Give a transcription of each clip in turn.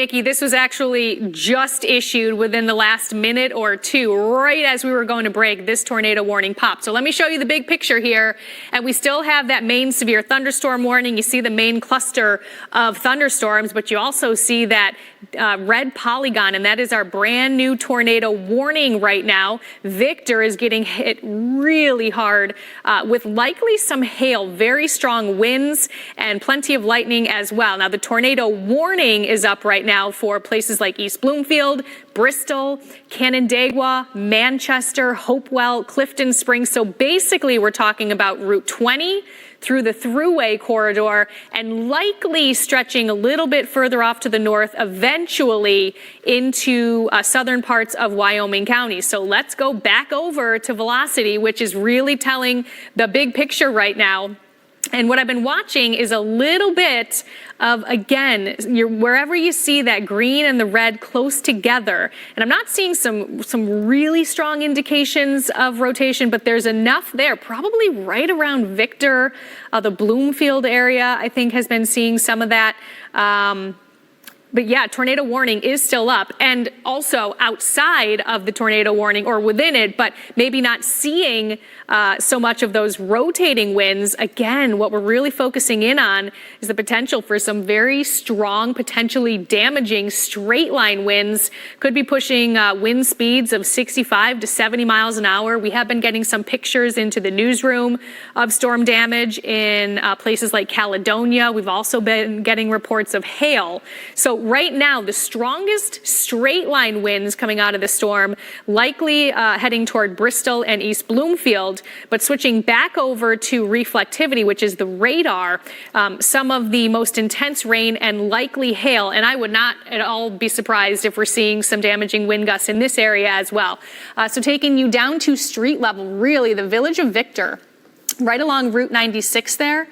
Nikki, this was actually just issued within the last minute or two. Right as we were going to break, this tornado warning popped. So let me show you the big picture here. And we still have that main severe thunderstorm warning. You see the main cluster of thunderstorms, but you also see that red polygon, and that is our brand new tornado warning right now. Victor is getting hit really hard with likely some hail, very strong winds, and plenty of lightning as well. Now, the tornado warning is up right now for places like East Bloomfield, Bristol, Canandaigua, Manchester, Hopewell, Clifton Springs. So basically, we're talking about Route 20 through the Thruway corridor and likely stretching a little bit further off to the north, eventually into southern parts of Wyoming County. So let's go back over to velocity, which is really telling the big picture right now. And what I've been watching is a little bit of, again, wherever you see that green and the red close together. And I'm not seeing some really strong indications of rotation, but there's enough there, probably right around Victor. The Bloomfield area, I think, has been seeing some of that. But yeah, tornado warning is still up, and also outside of the tornado warning or within it, but maybe not seeing so much of those rotating winds. Again, what we're really focusing in on is the potential for some very strong, potentially damaging straight line winds. Could be pushing wind speeds of 65 to 70 miles an hour. We have been getting some pictures into the newsroom of storm damage in places like Caledonia. We've also been getting reports of hail. So right now, the strongest straight line winds coming out of the storm, likely heading toward Bristol and East Bloomfield, but switching back over to reflectivity, which is the radar, some of the most intense rain and likely hail. And I would not at all be surprised if we're seeing some damaging wind gusts in this area as well. So taking you down to street level, really the village of Victor, right along Route 96 there,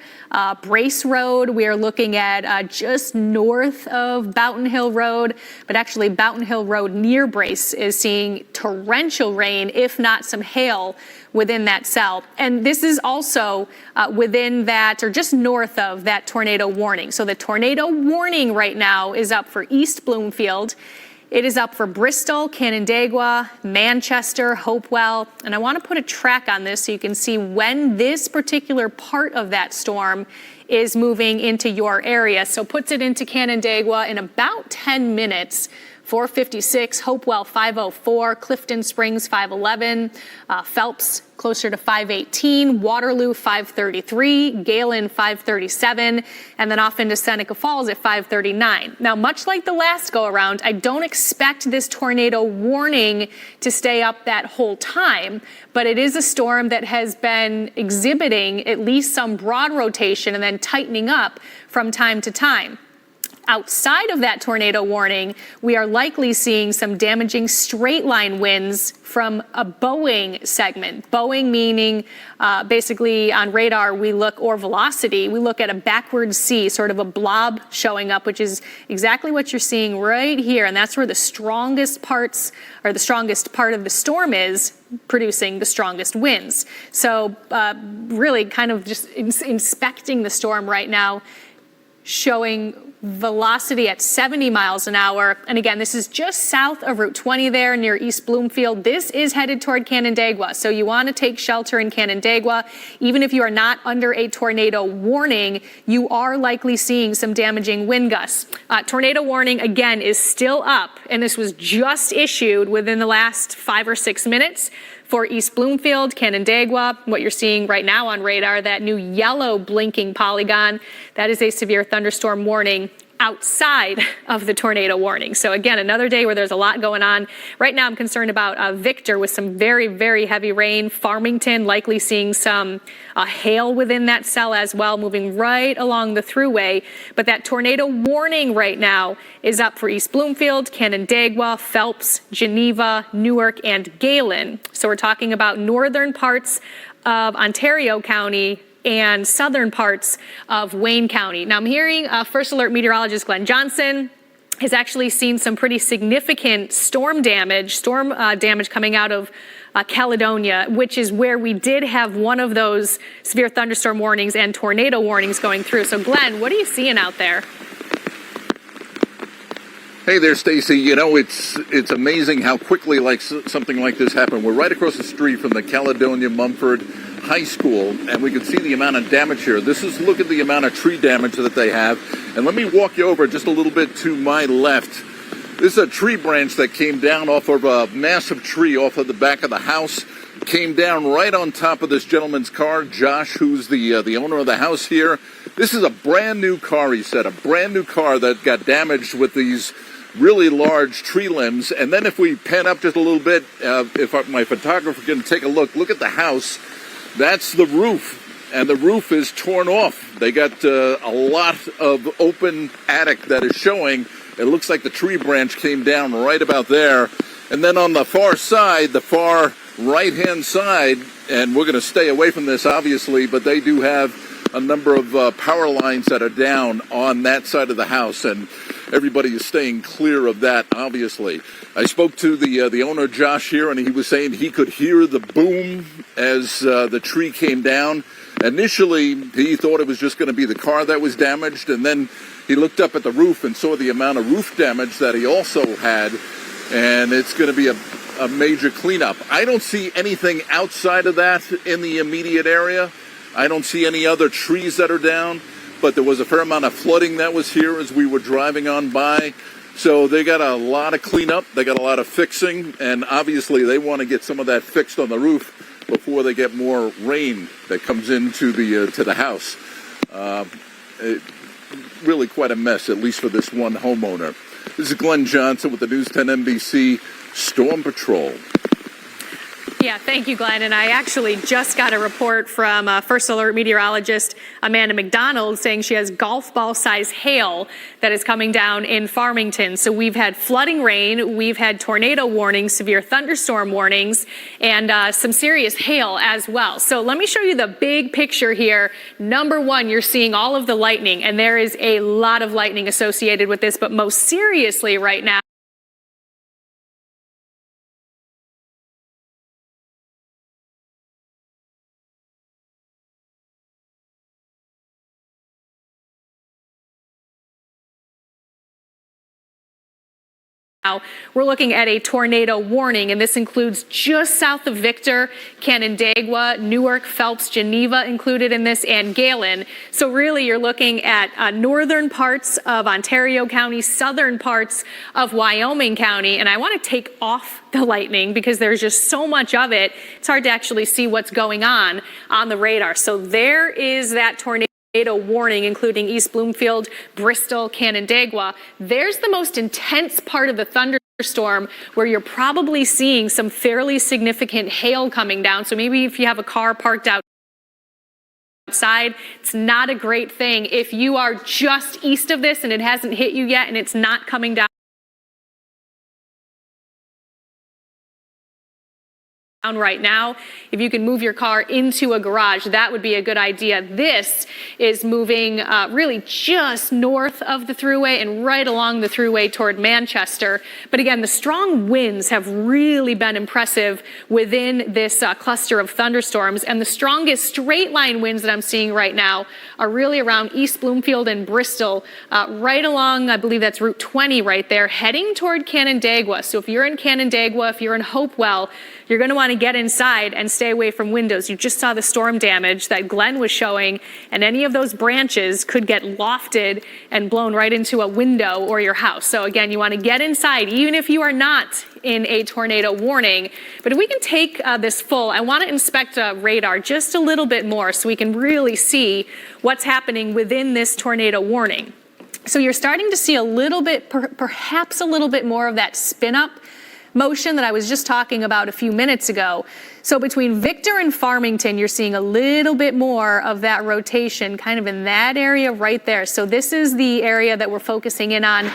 Brace Road, we are looking at just north of Boughton Hill Road, but actually Boughton Hill Road near Brace is seeing torrential rain, if not some hail within that cell. And this is also within that, or just north of that tornado warning. So the tornado warning right now is up for East Bloomfield. It is up for Bristol, Canandaigua, Manchester, Hopewell, and I want to put a track on this so you can see when this particular part of that storm is moving into your area. So puts it into Canandaigua in about 10 minutes. 456, Hopewell 504, Clifton Springs 511, Phelps closer to 518, Waterloo 533, Galen 537, and then off into Seneca Falls at 539. Now, much like the last go around, I don't expect this tornado warning to stay up that whole time, but it is a storm that has been exhibiting at least some broad rotation and then tightening up from time to time. Outside of that tornado warning, we are likely seeing some damaging straight line winds from a bowing segment. Bowing meaning basically on radar we look, or velocity, we look at a backward C, sort of a blob showing up, which is exactly what you're seeing right here. And that's where the strongest parts, or the strongest part of the storm is, producing the strongest winds. So really kind of just inspecting the storm right now, showing velocity at 70 miles an hour. And again, this is just south of Route 20 there near East Bloomfield. This is headed toward Canandaigua. So you want to take shelter in Canandaigua. Even if you are not under a tornado warning, you are likely seeing some damaging wind gusts. Tornado warning, again, is still up, and this was just issued within the last 5 or 6 minutes. For East Bloomfield, Canandaigua, what you're seeing right now on radar, that new yellow blinking polygon, that is a severe thunderstorm warning outside of the tornado warning. So again, another day where there's a lot going on. Right now I'm concerned about Victor with some very, very heavy rain. Farmington likely seeing some hail within that cell as well, moving right along the thruway. But that tornado warning right now is up for East Bloomfield, Canandaigua, Phelps, Geneva, Newark, and Galen. So we're talking about northern parts of Ontario County and southern parts of Wayne County. Now I'm hearing First Alert meteorologist Glenn Johnson has actually seen some pretty significant storm damage coming out of Caledonia, which is where we did have one of those severe thunderstorm warnings and tornado warnings going through. So Glenn, what are you seeing out there? Hey there, Stacy. You know, it's amazing how quickly something like this happened. We're right across the street from the Caledonia Mumford High School, and we can see the amount of damage here. Look at the amount of tree damage that they have. And let me walk you over just a little bit to my left. This is a tree branch that came down off of a massive tree off of the back of the house. Came down right on top of this gentleman's car, Josh, who's the owner of the house here. This is a brand new car, he said, a brand new car that got damaged with these really large tree limbs. And then if we pan up just a little bit, my photographer can take a look at the house. That's the roof, and the roof is torn off. They got a lot of open attic that is showing. It looks like the tree branch came down right about there. And then on the far side, the far right-hand side, and we're going to stay away from this, obviously, but they do have a number of power lines that are down on that side of the house, and everybody is staying clear of that, obviously. I spoke to the owner, Josh, here, and he was saying he could hear the boom as the tree came down. Initially, he thought it was just going to be the car that was damaged, and then he looked up at the roof and saw the amount of roof damage that he also had, and it's going to be a major cleanup. I don't see anything outside of that in the immediate area. I don't see any other trees that are down, but there was a fair amount of flooding that was here as we were driving on by. So they got a lot of cleanup, they got a lot of fixing, and obviously they want to get some of that fixed on the roof before they get more rain that comes into the house. Really quite a mess, at least for this one homeowner. This is Glenn Johnson with the News 10 NBC Storm Patrol. Yeah, thank you, Glenn. And I actually just got a report from First Alert meteorologist Amanda McDonald saying she has golf ball size hail that is coming down in Farmington. So we've had flooding rain, we've had tornado warnings, severe thunderstorm warnings, and some serious hail as well. So let me show you the big picture here. Number one, you're seeing all of the lightning, and there is a lot of lightning associated with this, but most seriously right now, we're looking at a tornado warning, and this includes just south of Victor, Canandaigua, Newark, Phelps, Geneva included in this, and Galen. So really you're looking at northern parts of Ontario County, southern parts of Wyoming County, and I want to take off the lightning because there's just so much of it. It's hard to actually see what's going on the radar. So there is that tornado warning, including East Bloomfield, Bristol, Canandaigua. There's the most intense part of the thunderstorm where you're probably seeing some fairly significant hail coming down. So maybe if you have a car parked outside, it's not a great thing. If you are just east of this and it hasn't hit you yet and it's not coming down right now, if you can move your car into a garage, that would be a good idea. This is moving really just north of the thruway and right along the thruway toward Manchester. But again, the strong winds have really been impressive within this cluster of thunderstorms, and the strongest straight line winds that I'm seeing right now are really around East Bloomfield and Bristol, right along, I believe that's Route 20 right there, heading toward Canandaigua. So if you're in Canandaigua, if you're in Hopewell, you're going to want to get inside and stay away from windows. You just saw the storm damage that Glenn was showing, and any of those branches could get lofted and blown right into a window or your house. So again, you want to get inside, even if you are not in a tornado warning. But if we can take this full, I want to inspect radar just a little bit more so we can really see what's happening within this tornado warning. So you're starting to see a little bit, perhaps a little bit more of that spin up motion that I was just talking about a few minutes ago. So between Victor and Farmington, you're seeing a little bit more of that rotation kind of in that area right there. So this is the area that we're focusing in on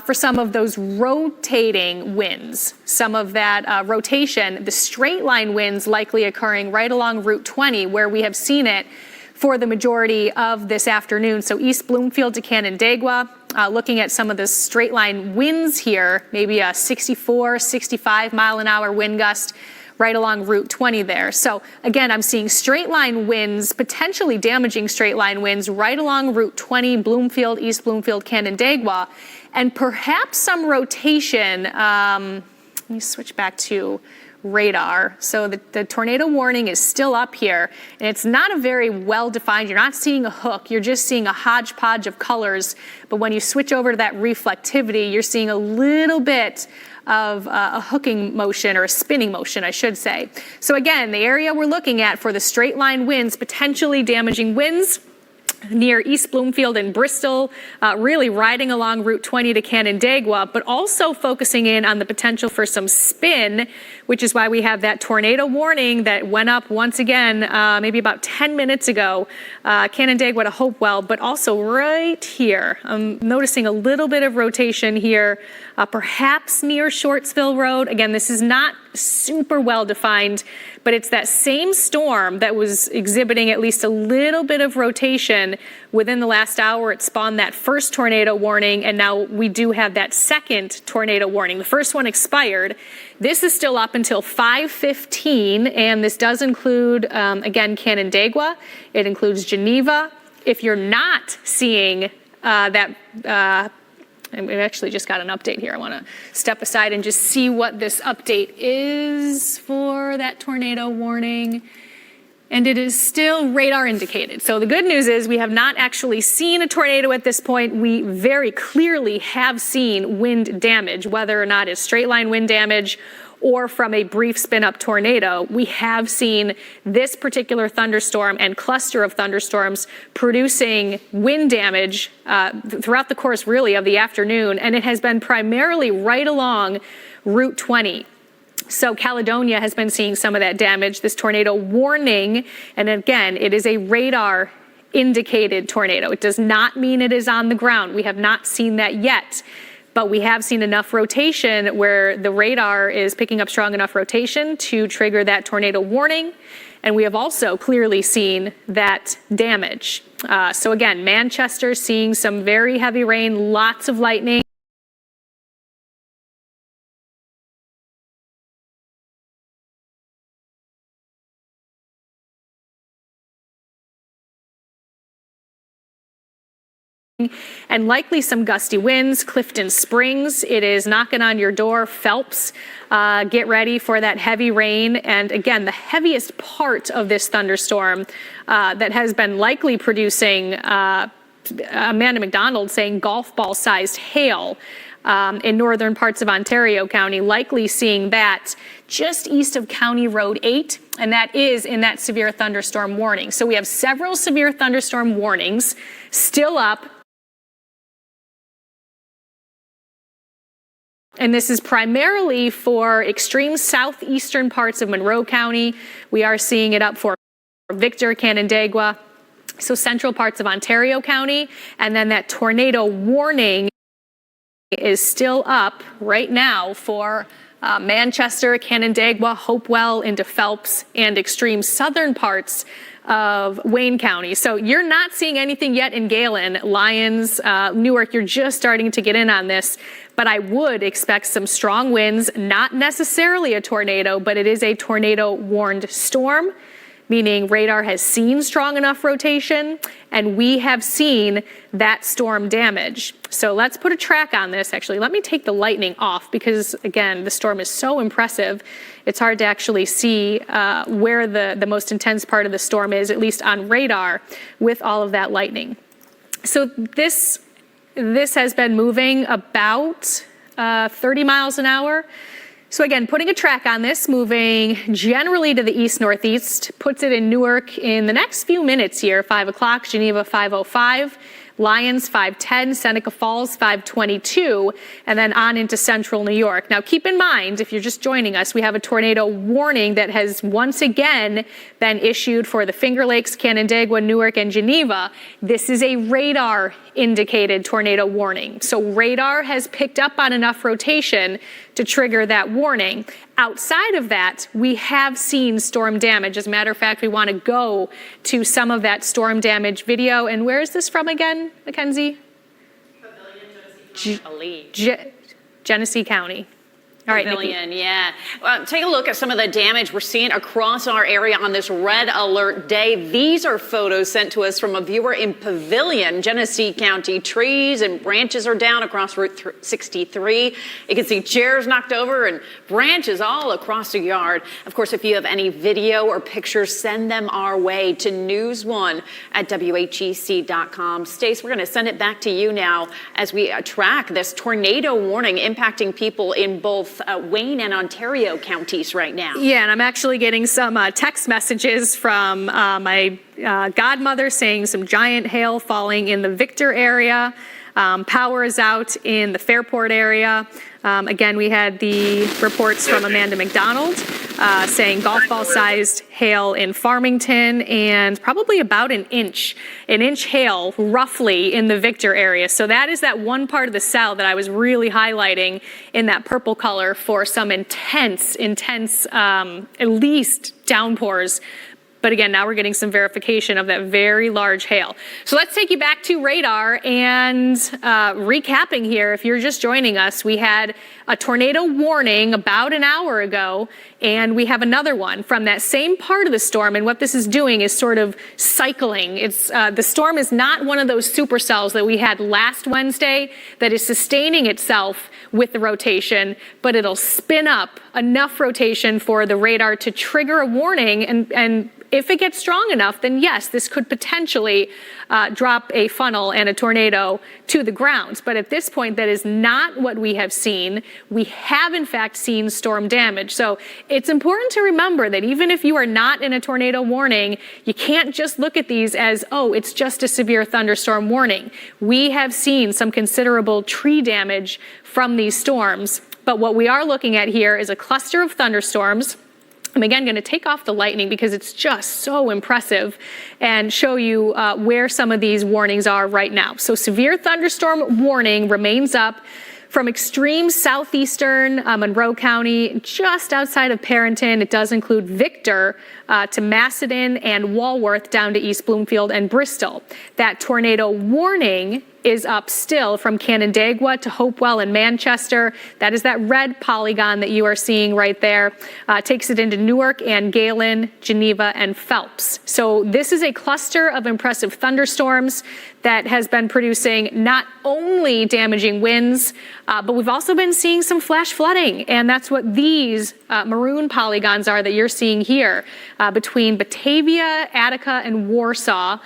for some of those rotating winds, some of that rotation, the straight line winds likely occurring right along Route 20 where we have seen it for the majority of this afternoon. So East Bloomfield to Canandaigua, looking at some of the straight line winds here, maybe a 64, 65 mile an hour wind gust right along Route 20 there. So again, I'm seeing straight line winds, potentially damaging straight line winds right along Route 20, Bloomfield, East Bloomfield, Canandaigua, and perhaps some rotation. Let me switch back to radar. So the tornado warning is still up here, and it's not a very well defined, you're not seeing a hook, you're just seeing a hodgepodge of colors. But when you switch over to that reflectivity, you're seeing a little bit of a hooking motion, or a spinning motion, I should say. So again, the area we're looking at for the straight line winds, potentially damaging winds near East Bloomfield and Bristol, really riding along Route 20 to Canandaigua, but also focusing in on the potential for some spin, which is why we have that tornado warning that went up once again, maybe about 10 minutes ago, Canandaigua to Hopewell, but also right here. I'm noticing a little bit of rotation here, perhaps near Shortsville Road. Again, this is not super well defined, but it's that same storm that was exhibiting at least a little bit of rotation within the last hour. It spawned that first tornado warning, and now we do have that second tornado warning. The first one expired. This is still up until 5:15, and this does include, again, Canandaigua. It includes Geneva. If you're not seeing and we actually just got an update here. I want to step aside and just see what this update is for that tornado warning. And it is still radar indicated. So the good news is we have not actually seen a tornado at this point. We very clearly have seen wind damage, whether or not it's straight line wind damage or from a brief spin up tornado. We have seen this particular thunderstorm and cluster of thunderstorms producing wind damage throughout the course really of the afternoon, and it has been primarily right along Route 20. So Caledonia has been seeing some of that damage, this tornado warning, and again, it is a radar indicated tornado. It does not mean it is on the ground. We have not seen that yet. But we have seen enough rotation where the radar is picking up strong enough rotation to trigger that tornado warning. And we have also clearly seen that damage. So again, Manchester seeing some very heavy rain, lots of lightning. And likely some gusty winds. Clifton Springs, it is knocking on your door. Phelps, get ready for that heavy rain. And again, the heaviest part of this thunderstorm that has been likely producing, Amanda McDonald saying golf ball sized hail in northern parts of Ontario County, likely seeing that just east of County Road 8, and that is in that severe thunderstorm warning. So we have several severe thunderstorm warnings still up. And this is primarily for extreme southeastern parts of Monroe County. We are seeing it up for Victor, Canandaigua, so central parts of Ontario County. And then that tornado warning is still up right now for Manchester, Canandaigua, Hopewell into Phelps, and extreme southern parts of Wayne County. So you're not seeing anything yet in Galen, Lyons, Newark. You're just starting to get in on this. But I would expect some strong winds, not necessarily a tornado, but it is a tornado warned storm, meaning radar has seen strong enough rotation and we have seen that storm damage. So let's put a track on this. Actually, let me take the lightning off because again, the storm is so impressive. It's hard to actually see where the most intense part of the storm is, at least on radar, with all of that lightning. So this has been moving about 30 miles an hour. So again, putting a track on this, moving generally to the east-northeast, puts it in Newark in the next few minutes here, 5 o'clock, Geneva 5:05, Lyons 5:10, Seneca Falls 5:22, and then on into central New York. Now keep in mind, if you're just joining us, we have a tornado warning that has once again been issued for the Finger Lakes, Canandaigua, Newark, and Geneva. This is a radar indicated tornado warning. So radar has picked up on enough rotation to trigger that warning. Outside of that, we have seen storm damage. As a matter of fact, we want to go to some of that storm damage video. And where is this from again, Mackenzie? Genesee County. Genesee County. All right, Pavilion, yeah. Take a look at some of the damage we're seeing across our area on this red alert day. These are photos sent to us from a viewer in Pavilion, Genesee County. Trees and branches are down across Route 63. You can see chairs knocked over and branches all across the yard. Of course, if you have any video or pictures, send them our way to news1@WHEC.com. Stace, we're going to send it back to you now as we track this tornado warning impacting people in both Wayne and Ontario counties right now. Yeah, and I'm actually getting some text messages from my godmother saying some giant hail falling in the Victor area. Power is out in the Fairport area. Again, we had the reports from Amanda McDonald saying golf ball sized hail in Farmington and probably about an inch hail roughly in the Victor area. So that is that one part of the cell that I was really highlighting in that purple color for some intense, at least downpours. But again, now we're getting some verification of that very large hail. So let's take you back to radar and recapping here. If you're just joining us, we had a tornado warning about an hour ago, and we have another one from that same part of the storm. And what this is doing is sort of cycling. It's the storm is not one of those supercells that we had last Wednesday that is sustaining itself with the rotation, but it'll spin up enough rotation for the radar to trigger a warning. And if it gets strong enough, then yes, this could potentially drop a funnel and a tornado to the ground. But at this point, that is not what we have seen. We have, in fact, seen storm damage. So it's important to remember that even if you are not in a tornado warning, you can't just look at these as, oh, it's just a severe thunderstorm warning. We have seen some considerable tree damage from these storms. But what we are looking at here is a cluster of thunderstorms. I'm again going to take off the lightning because it's just so impressive and show you where some of these warnings are right now. So severe thunderstorm warning remains up from extreme southeastern Monroe County, just outside of Perrinton. It does include Victor to Macedon and Walworth down to East Bloomfield and Bristol. That tornado warning is up still from Canandaigua to Hopewell and Manchester. That is that red polygon that you are seeing right there. Takes it into Newark and Galen, Geneva, and Phelps. So this is a cluster of impressive thunderstorms that has been producing not only damaging winds, but we've also been seeing some flash flooding. And that's what these maroon polygons are that you're seeing here. Between Batavia, Attica, and Warsaw,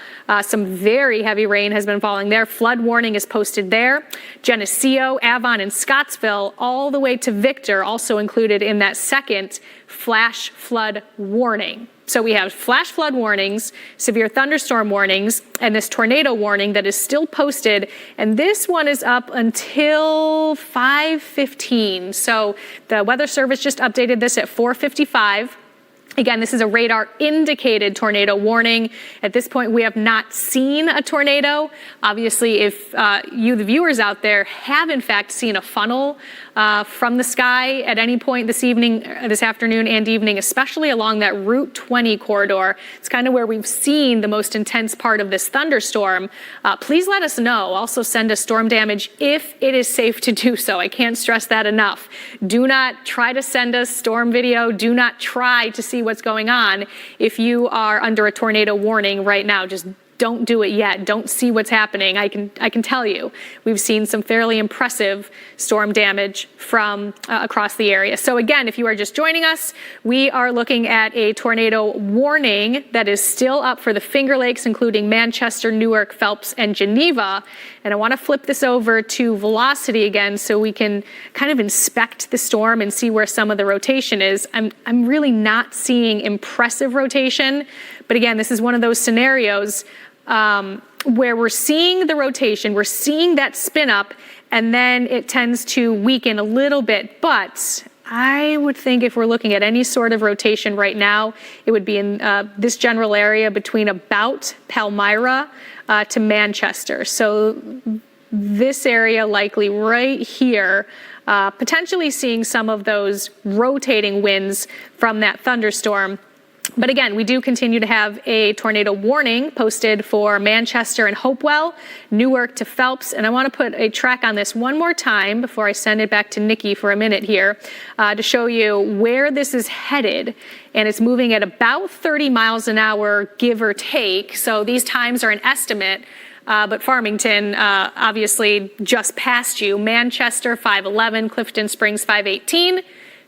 some very heavy rain has been falling there. Flood warning is posted there. Geneseo, Avon, and Scottsville, all the way to Victor, also included in that second flash flood warning. So we have flash flood warnings, severe thunderstorm warnings, and this tornado warning that is still posted. And this one is up until 5:15. So the Weather Service just updated this at 4:55. Again, this is a radar indicated tornado warning. At this point, we have not seen a tornado. Obviously, if you, the viewers out there, have in fact seen a funnel from the sky at any point this evening, this afternoon and evening, especially along that Route 20 corridor, it's kind of where we've seen the most intense part of this thunderstorm. Please let us know. Also send us storm damage if it is safe to do so. I can't stress that enough. Do not try to send us storm video. Do not try to see what's going on if you are under a tornado warning right now. Just don't do it yet. Don't see what's happening. I can tell you, we've seen some fairly impressive storm damage from across the area. So again, if you are just joining us, we are looking at a tornado warning that is still up for the Finger Lakes, including Manchester, Newark, Phelps, and Geneva. And I want to flip this over to velocity again so we can kind of inspect the storm and see where some of the rotation is. I'm really not seeing impressive rotation, but again, this is one of those scenarios where we're seeing the rotation, we're seeing that spin up, and then it tends to weaken a little bit. But I would think if we're looking at any sort of rotation right now, it would be in this general area between about Palmyra to Manchester. So this area likely right here, potentially seeing some of those rotating winds from that thunderstorm. But again, we do continue to have a tornado warning posted for Manchester and Hopewell, Newark to Phelps. And I want to put a track on this one more time before I send it back to Nikki for a minute here to show you where this is headed. And it's moving at about 30 miles an hour, give or take. So these times are an estimate. But Farmington, obviously just past you. Manchester, 511, Clifton Springs, 518.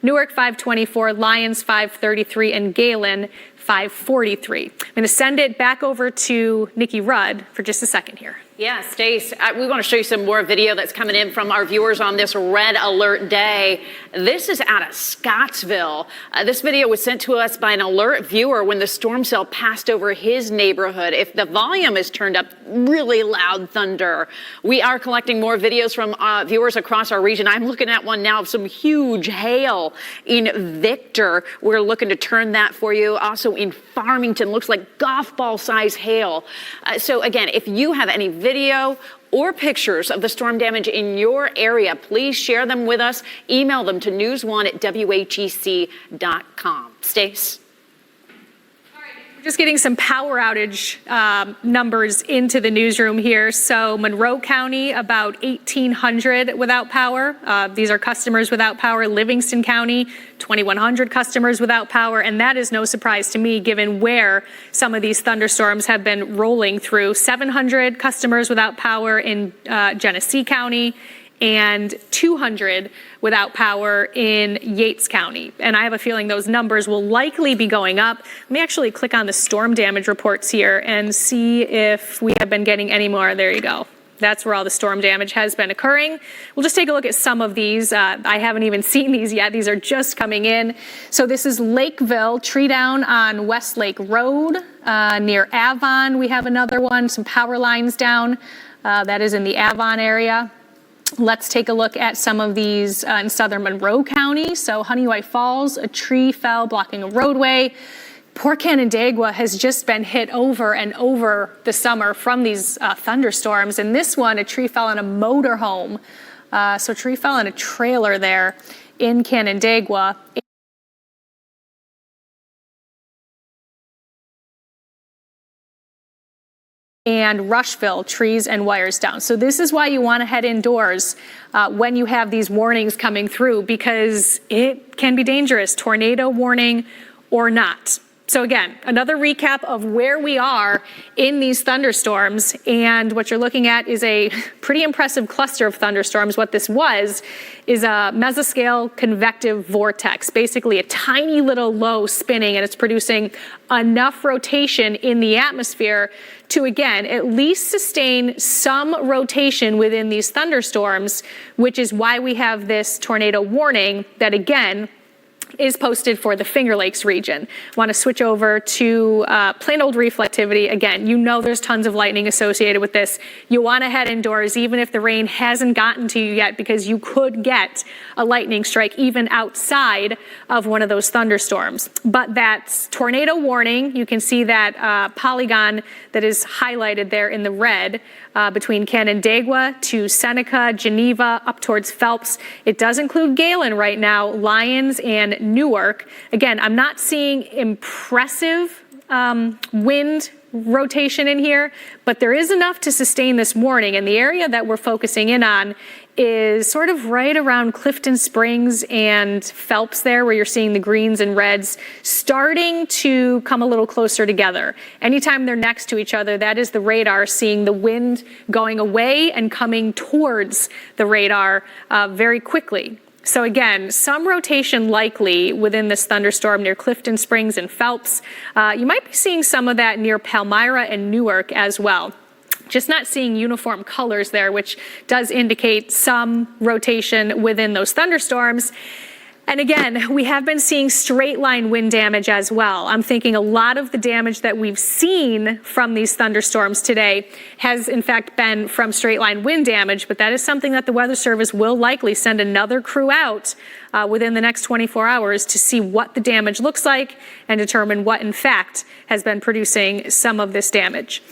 Newark 524, Lyons 533, and Galen 543. I'm going to send it back over to Nikki Rudd for just a second here. Yeah, Stace, we want to show you some more video that's coming in from our viewers on this red alert day. This is out of Scottsville. This video was sent to us by an alert viewer when the storm cell passed over his neighborhood. If the volume is turned up, really loud thunder. We are collecting more videos from viewers across our region. I'm looking at one now of some huge hail in Victor. We're looking to turn that for you. Also in Farmington, looks like golf ball size hail. So again, if you have any video or pictures of the storm damage in your area, please share them with us. Email them to news1@whec.com. Stace. Just getting some power outage numbers into the newsroom here. So Monroe County, about 1,800 without power. These are customers without power. Livingston County, 2,100 customers without power. And that is no surprise to me, given where some of these thunderstorms have been rolling through. 700 customers without power in Genesee County, and 200 without power in Yates County. And I have a feeling those numbers will likely be going up. Let me actually click on the storm damage reports here and see if we have been getting any more. There you go. That's where all the storm damage has been occurring. We'll just take a look at some of these. I haven't even seen these yet. These are just coming in. So this is Lakeville, tree down on Westlake Road near Avon. We have another one, some power lines down. That is in the Avon area. Let's take a look at some of these in southern Monroe County. So Honeywhite Falls, a tree fell blocking a roadway. Poor Canandaigua has just been hit over and over the summer from these thunderstorms. And this one, a tree fell on a motorhome. So a tree fell on a trailer there in Canandaigua. And Rushville, trees and wires down. So this is why you want to head indoors when you have these warnings coming through, because it can be dangerous, tornado warning or not. So again, another recap of where we are in these thunderstorms, and what you're looking at is a pretty impressive cluster of thunderstorms. What this was is a mesoscale convective vortex, basically a tiny little low spinning, and it's producing enough rotation in the atmosphere to, again, at least sustain some rotation within these thunderstorms, which is why we have this tornado warning that, again, is posted for the Finger Lakes region. Want to switch over to plain old reflectivity. Again, you know there's tons of lightning associated with this. You want to head indoors even if the rain hasn't gotten to you yet, because you could get a lightning strike even outside of one of those thunderstorms. But that tornado warning, you can see that polygon that is highlighted there in the red between Canandaigua to Seneca, Geneva, up towards Phelps. It does include Galen right now, Lyons and Newark. Again, I'm not seeing impressive wind rotation in here, but there is enough to sustain this warning. And the area that we're focusing in on is sort of right around Clifton Springs and Phelps there, where you're seeing the greens and reds starting to come a little closer together. Anytime they're next to each other, that is the radar seeing the wind going away and coming towards the radar very quickly. So again, some rotation likely within this thunderstorm near Clifton Springs and Phelps. You might be seeing some of that near Palmyra and Newark as well. Just not seeing uniform colors there, which does indicate some rotation within those thunderstorms. And again, we have been seeing straight line wind damage as well. I'm thinking a lot of the damage that we've seen from these thunderstorms today has in fact been from straight line wind damage, but that is something that the Weather Service will likely send another crew out within the next 24 hours to see what the damage looks like and determine what in fact has been producing some of this damage.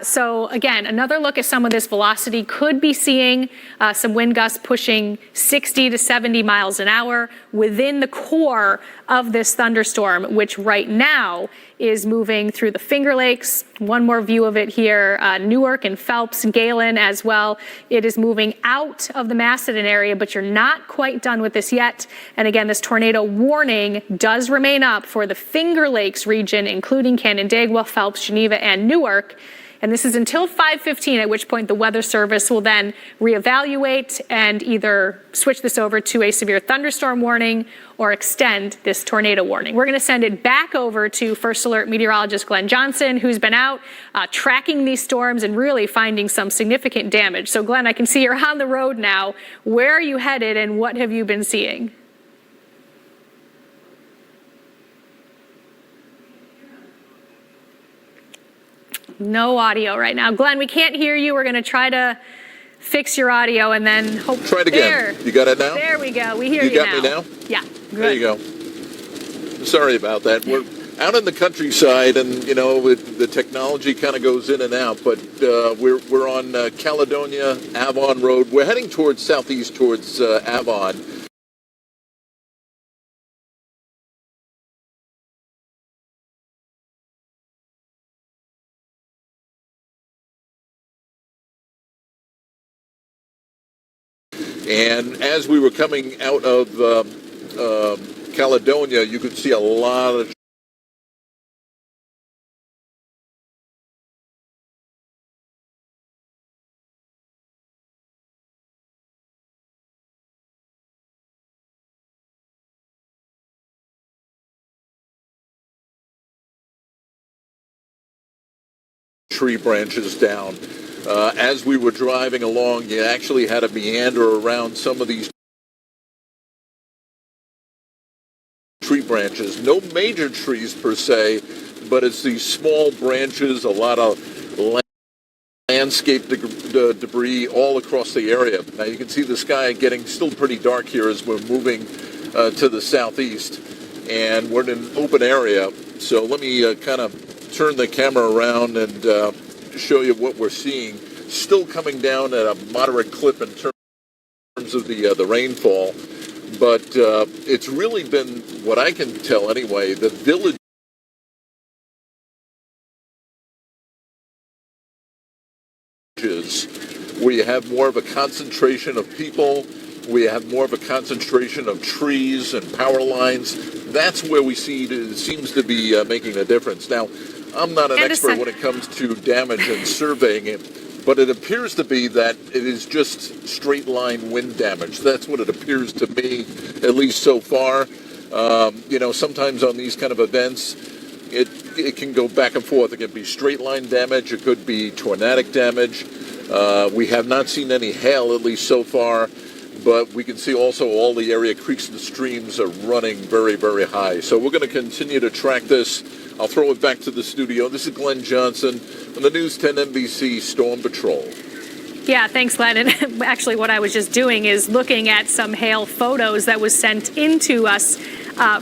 So again, another look at some of this velocity. Could be seeing some wind gusts pushing 60 to 70 miles an hour with within the core of this thunderstorm, which right now is moving through the Finger Lakes. One more view of it here, Newark and Phelps, Galen as well. It is moving out of the Macedon area, but you're not quite done with this yet. And again, this tornado warning does remain up for the Finger Lakes region, including Canandaigua, Phelps, Geneva, and Newark. And this is until 5:15, at which point the Weather Service will then reevaluate and either switch this over to a severe thunderstorm warning or extend this tornado warning. We're going to send it back over to First Alert meteorologist Glenn Johnson, who's been out tracking these storms and really finding some significant damage. So Glenn, I can see you're on the road now. Where are you headed and what have you been seeing? No audio right now. Glenn, we can't hear you. We're going to try to fix your audio and then hope. Try it again. You got it now? There we go. We hear you now. You got me now? Yeah. Good. There you go. Sorry about that. We're out in the countryside, and you know the technology kind of goes in and out. But we're on Caledonia Avon Road. We're heading towards southeast towards Avon. And as we were coming out of Caledonia, you could see a lot of tree branches down. As we were driving along, you actually had to meander around some of these tree branches. No major trees per se, but it's these small branches, a lot of landscape debris all across the area. Now you can see the sky getting still pretty dark here as we're moving to the southeast, and we're in an open area. So let me kind of turn the camera around and show you what we're seeing. Still coming down at a moderate clip in terms of the rainfall, but it's really been, what I can tell anyway, the villages where you have more of a concentration of people, we have more of a concentration of trees and power lines. That's where we see it seems to be making a difference. Now, I'm not an expert when it comes to damage and surveying it, but it appears to be that it is just straight line wind damage. That's what it appears to me, at least so far. You know, sometimes on these kind of events, it can go back and forth. It can be straight line damage. It could be tornadic damage. We have not seen any hail, at least so far, but we can see also all the area creeks and streams are running very, very high. So we're going to continue to track this. I'll throw it back to the studio. This is Glenn Johnson on the News 10 NBC Storm Patrol. Yeah, thanks, Glenn. And actually what I was just doing is looking at some hail photos that was sent into us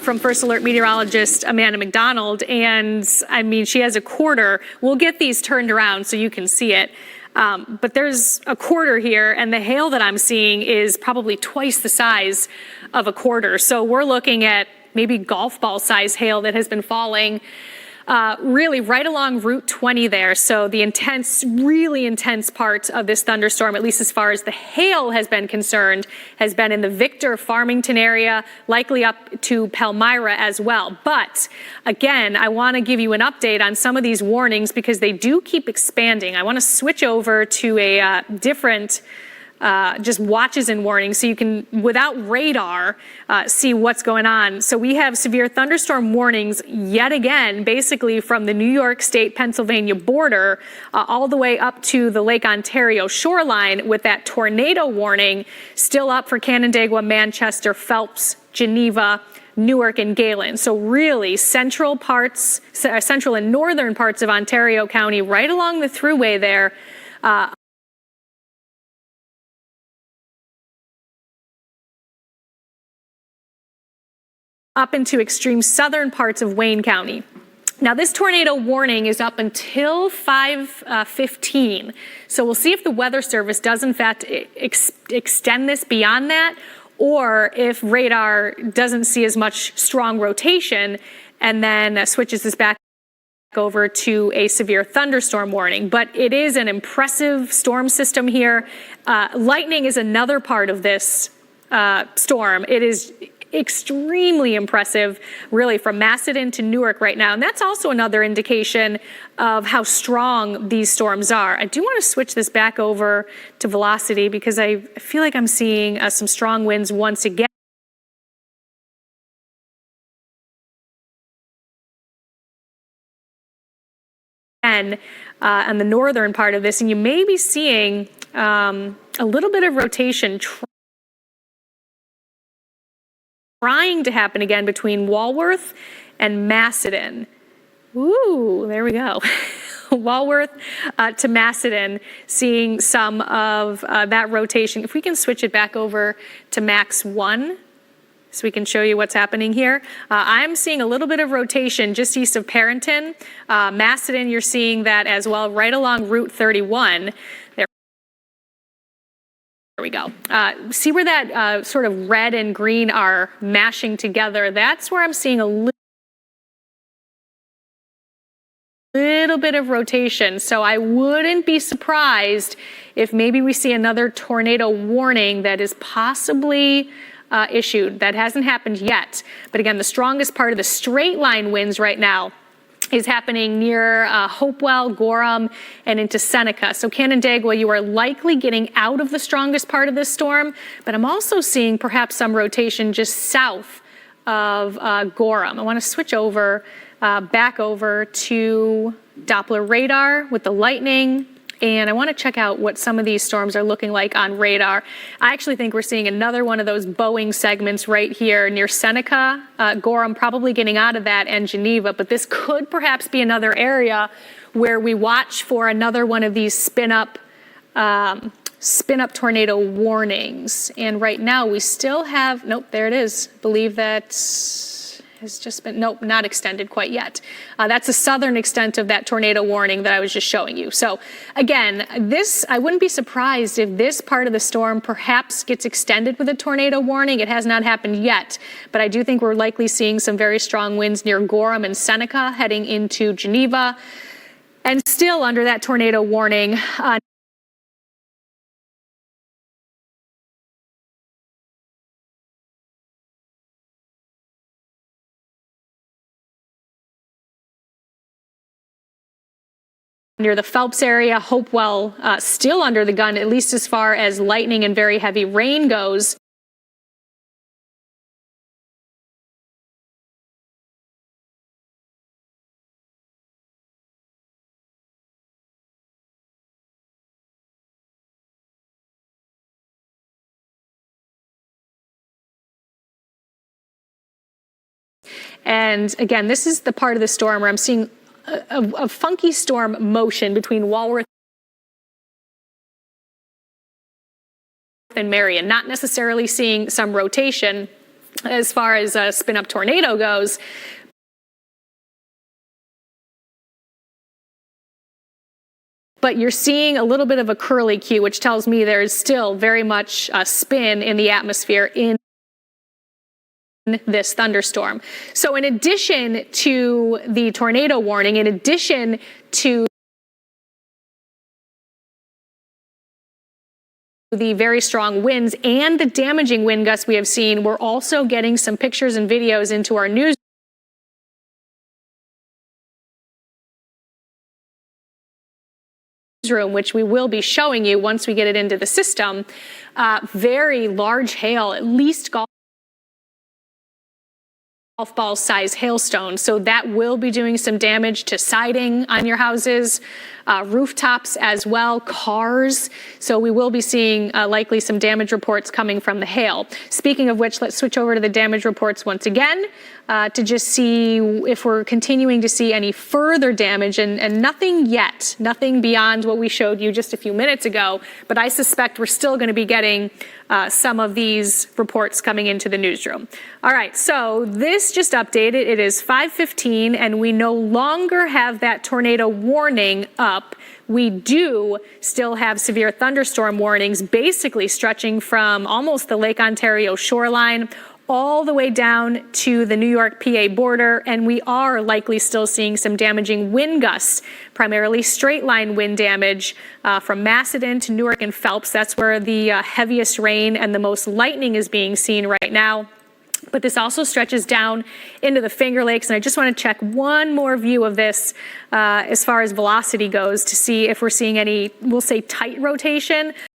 from First Alert meteorologist Amanda McDonald. And I mean, she has a quarter. We'll get these turned around so you can see it. But there's a quarter here, and the hail that I'm seeing is probably twice the size of a quarter. So we're looking at maybe golf ball size hail that has been falling really right along Route 20 there. So the intense, really intense part of this thunderstorm, at least as far as the hail has been concerned, has been in the Victor Farmington area, likely up to Palmyra as well. But again, I want to give you an update on some of these warnings because they do keep expanding. I want to switch over to a different just watches and warnings so you can, without radar, see what's going on. So we have severe thunderstorm warnings yet again, basically from the New York State-Pennsylvania border all the way up to the Lake Ontario shoreline, with that tornado warning still up for Canandaigua, Manchester, Phelps, Geneva, Newark, and Galen. So really central and northern parts of Ontario County, right along the thruway there, up into extreme southern parts of Wayne County. Now, this tornado warning is up until 5:15. So we'll see if the Weather Service does in fact extend this beyond that, or if radar doesn't see as much strong rotation and then switches this back over to a severe thunderstorm warning. But it is an impressive storm system here. Lightning is another part of this storm. It is extremely impressive, really, from Macedon to Newark right now. And that's also another indication of how strong these storms are. I do want to switch this back over to velocity because I feel like I'm seeing some strong winds once again. On the northern part of this, and you may be seeing a little bit of rotation trying to happen again between Walworth and Macedon. Ooh, there we go. Walworth to Macedon, seeing some of that rotation. If we can switch it back over to Max 1, so we can show you what's happening here. I'm seeing a little bit of rotation just east of Parenton. Macedon, you're seeing that as well, right along Route 31. There we go. See where that sort of red and green are mashing together? That's where I'm seeing a little bit of rotation. So I wouldn't be surprised if maybe we see another tornado warning that is possibly issued. That hasn't happened yet. But again, the strongest part of the straight line winds right now is happening near Hopewell, Gorham, and into Seneca. So Canandaigua, you are likely getting out of the strongest part of this storm, but I'm also seeing perhaps some rotation just south of Gorham. I want to switch over, back over to Doppler radar with the lightning, and I want to check out what some of these storms are looking like on radar. I actually think we're seeing another one of those Boeing segments right here near Seneca, Gorham probably getting out of that, and Geneva, but this could perhaps be another area where we watch for another one of these spin-up tornado warnings. And right now we still have, nope, there it is. I believe that has just been, nope, not extended quite yet. That's the southern extent of that tornado warning that I was just showing you. So again, this, I wouldn't be surprised if this part of the storm perhaps gets extended with a tornado warning. It has not happened yet, but I do think we're likely seeing some very strong winds near Gorham and Seneca heading into Geneva. And still under that tornado warning, near the Phelps area, Hopewell still under the gun, at least as far as lightning and very heavy rain goes. And again, this is the part of the storm where I'm seeing a funky storm motion between Walworth and Marion, not necessarily seeing some rotation as far as a spin-up tornado goes. But you're seeing a little bit of a curlicue, which tells me there is still very much a spin in the atmosphere in this thunderstorm. So in addition to the tornado warning, in addition to the very strong winds and the damaging wind gusts we have seen, we're also getting some pictures and videos into our newsroom, which we will be showing you once we get it into the system. Very large hail, at least golf ball size hailstones. So that will be doing some damage to siding on your houses, rooftops as well, cars. So we will be seeing likely some damage reports coming from the hail. Speaking of which, let's switch over to the damage reports once again to just see if we're continuing to see any further damage, and nothing yet, nothing beyond what we showed you just a few minutes ago. But I suspect we're still going to be getting some of these reports coming into the newsroom. All right, so this just updated. It is 5:15, and we no longer have that tornado warning up. We do still have severe thunderstorm warnings, basically stretching from almost the Lake Ontario shoreline all the way down to the New York-PA border, and we are likely still seeing some damaging wind gusts, primarily straight-line wind damage from Macedon to Newark and Phelps. That's where the heaviest rain and the most lightning is being seen right now. But this also stretches down into the Finger Lakes, and I just want to check one more view of this as far as velocity goes to see if we're seeing any, we'll say, tight rotation.